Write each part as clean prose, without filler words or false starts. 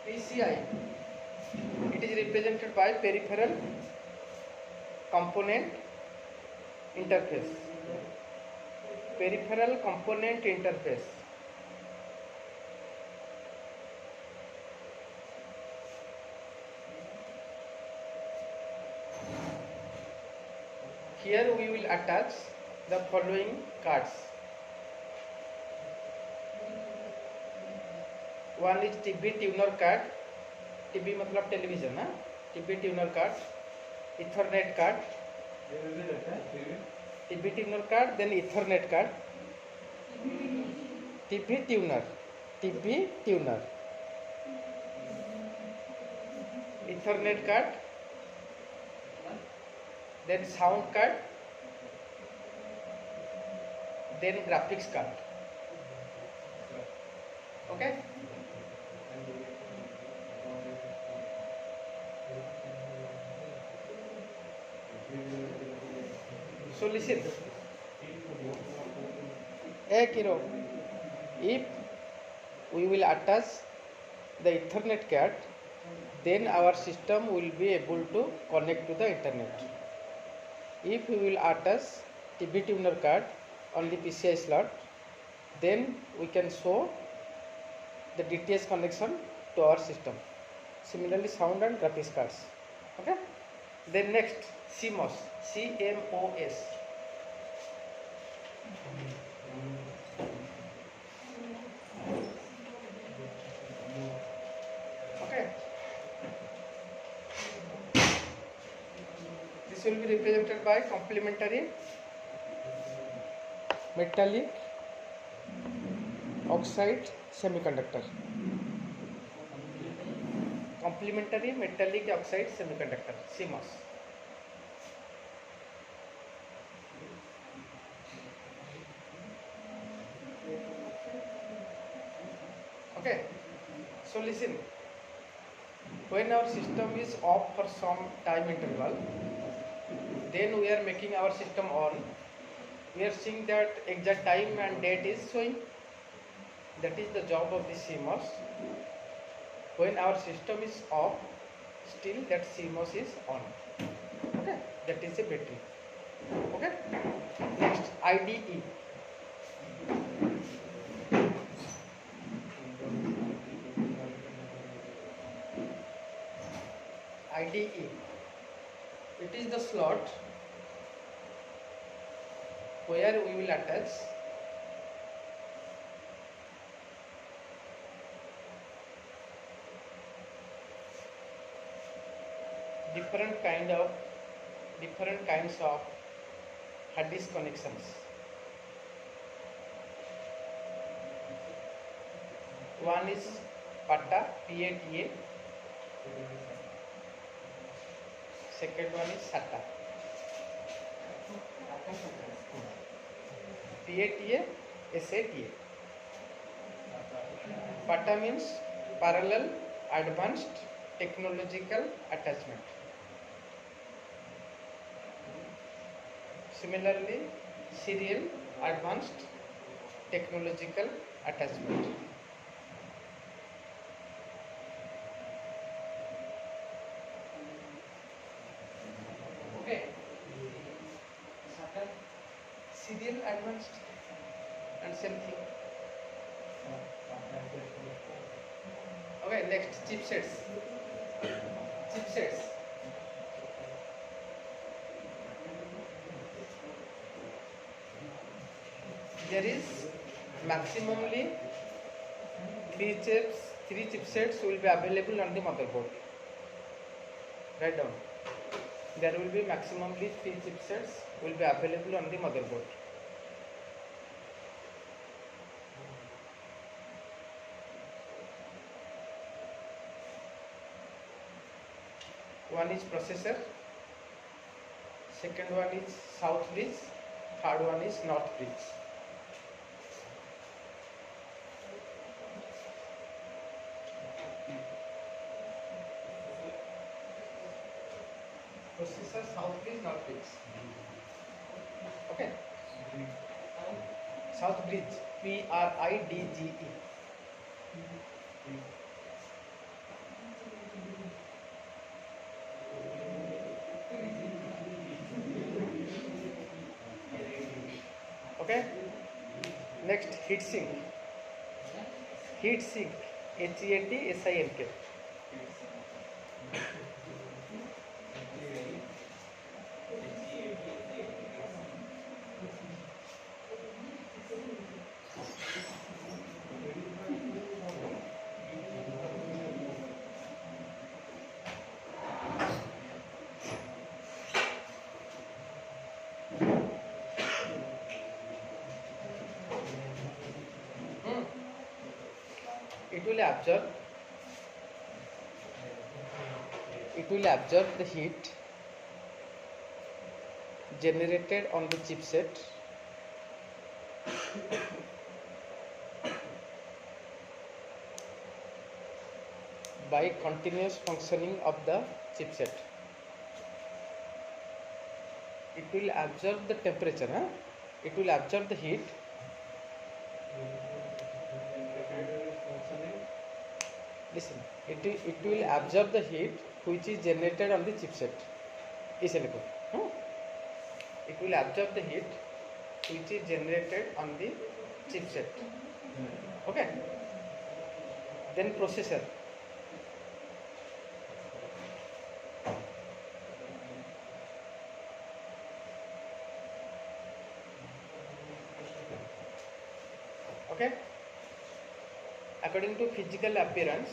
PCI, it is represented by peripheral component interface. Peripheral component interface. Here we will attach the following cards. One is TV tuner card. TV मतलब television ना. TV tuner card, Ethernet card, TV tuner card, then Ethernet card. TV tuner, Ethernet card, then sound card, then graphics card. Okay. So listen. Kiro, if we will attach the Ethernet card, then our system will be able to connect to the internet. If we will attach TV tuner card on the PCI slot, then we can show the DTS connection to our system. Similarly, sound and graphics cards. Okay. Then next, CMOS, CMOS. Okay. This will be represented by complementary metallic oxide semiconductor. Complementary metallic oxide semiconductor, CMOS. Okay. So listen. When our system is off for some time interval, then we are making our system on. We are seeing that exact time and date is showing. That is the job of the CMOS. When our system is off, still that CMOS is on. Okay, that is a battery. Okay. Next, IDE. IDE. It is the slot where we will attach different kinds of hard disk connections. One is PATA, PATA. Second one is SATA. PATA, SATA. PATA means parallel advanced technological attachment. Similarly, serial advanced technological attachment. Okay. Serial advanced and same thing. Okay, next chipsets. Chipsets. There is maximally three chipsets will be available on the motherboard. Write down. There will be maximally 3 chipsets will be available on the motherboard. One is processor, second one is south bridge, third one is north bridge. Processor, south bridge, north bridge. Okay. South Bridge, Pridge. Okay. Next, heat sink. Heat sink, HEATSINK. It will absorb. It will absorb the heat generated on the chipset by continuous functioning of the chipset. It will absorb the temperature. It will absorb the heat. Listen, it will absorb the heat which is generated on the chipset. इसे लिखो. It will absorb the heat which is generated on the chipset. Okay. Then processor. Okay. According to physical appearance,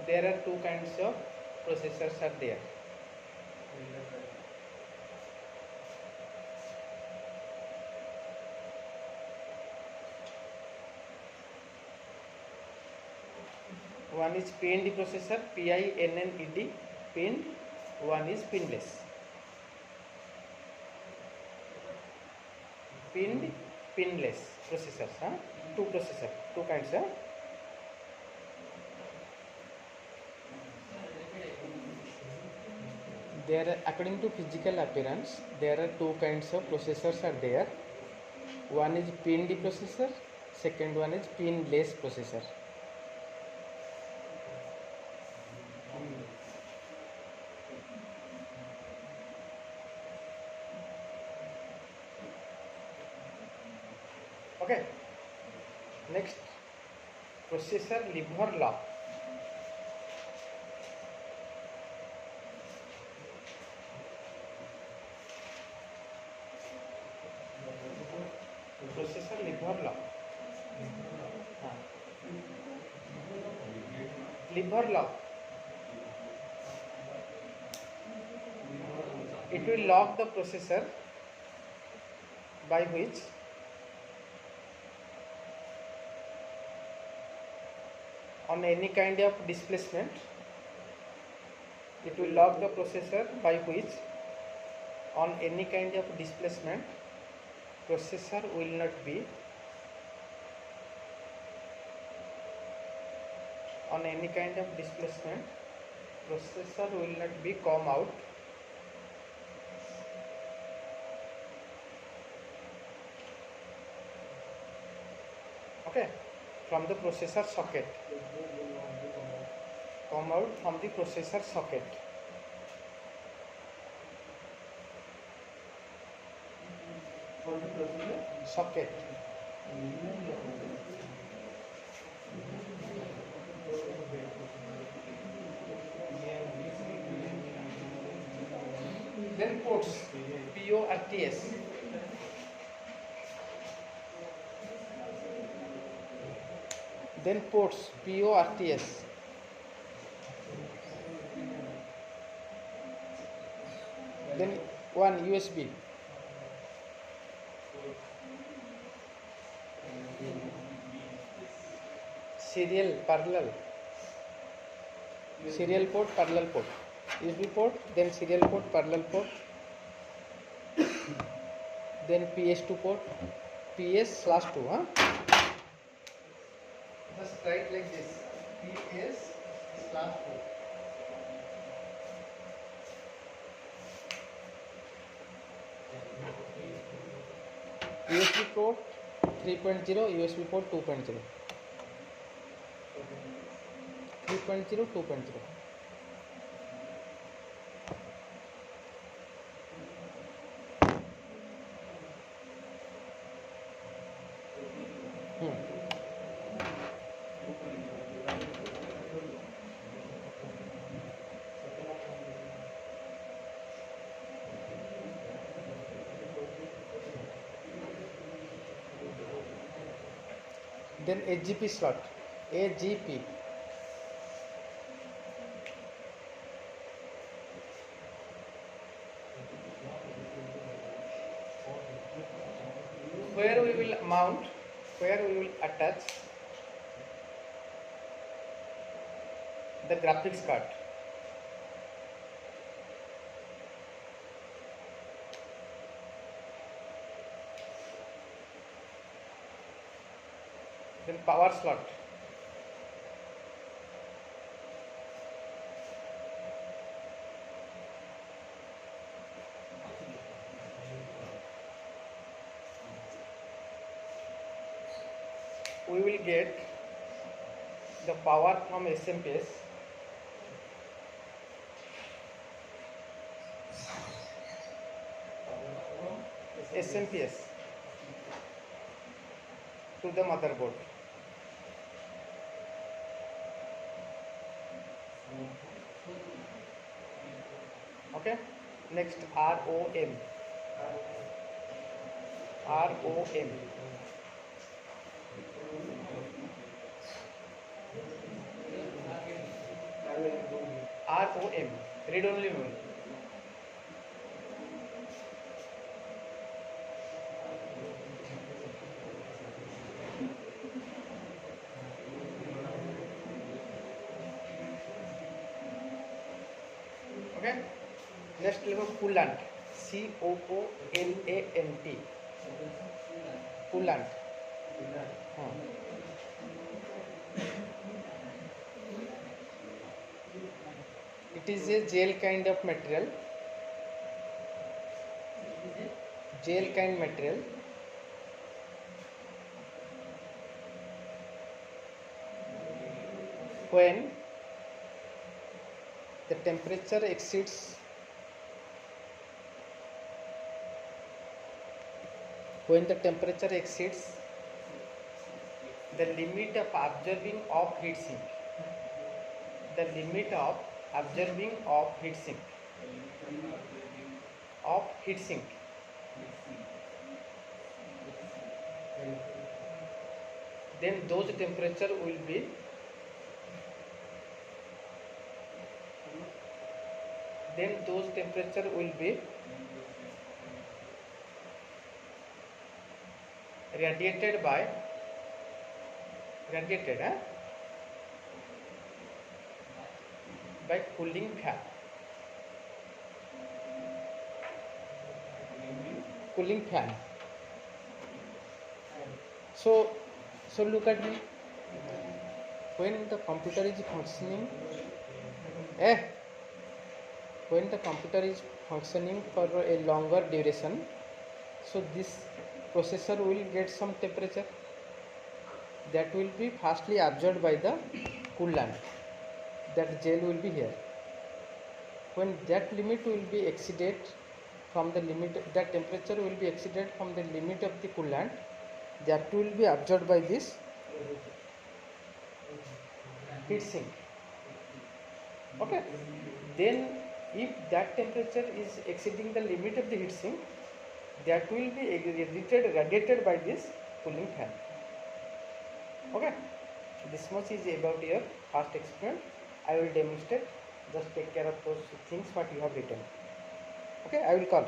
there are two kinds of processors are there. One is pinned processor, PINNED, pinned. One is pinless. Pinned, pinless processors. Two processors, two kinds. There, according to physical appearance, there are two kinds of processors are there. One is pinned processor, second one is pinless processor. Okay. Next, processor lever lock. Processor lever lock. Lever lock. It will lock the processor by which on any kind of displacement. It will lock the processor by which on any kind of displacement processor will not be on any kind of displacement processor will not be come out okay from the processor socket, come out from the processor socket. Socket. Then ports, PORTS. Then ports, PORTS. Then one USB. Serial parallel. Serial port, parallel port. USB port, then serial port, parallel port. Then PS2 port, PS/2. Just write like this, PS/2. USB port 3.0, USB port 2.0. 3.0, 2.0. Then AGP slot, AGP. Where we will mount, where we will attach the graphics card. Then power slot. We will get the power from SMPS. SMPS to the motherboard. Okay. Next ROM. ROM. ROM. Read only memory. Okay. Next level coolant. COOLANT. Coolant. It is a gel kind of material. Gel kind material. When the temperature exceeds the limit of absorbing of heat sink, then those temperature will be radiated by cooling fan. So look at me. When the computer is functioning, for a longer duration, so this processor will get some temperature that will be fastly absorbed by the coolant. That gel will be here. When that limit will be exceeded from the limit, that temperature will be exceeded from the limit of the coolant, that will be absorbed by this heat sink. Okay. Then if that temperature is exceeding the limit of the heat sink, that will be radiated by this cooling fan. Okay. This much is about your first experiment. I will demonstrate. Just take care of those things what you have written. Okay, I will call.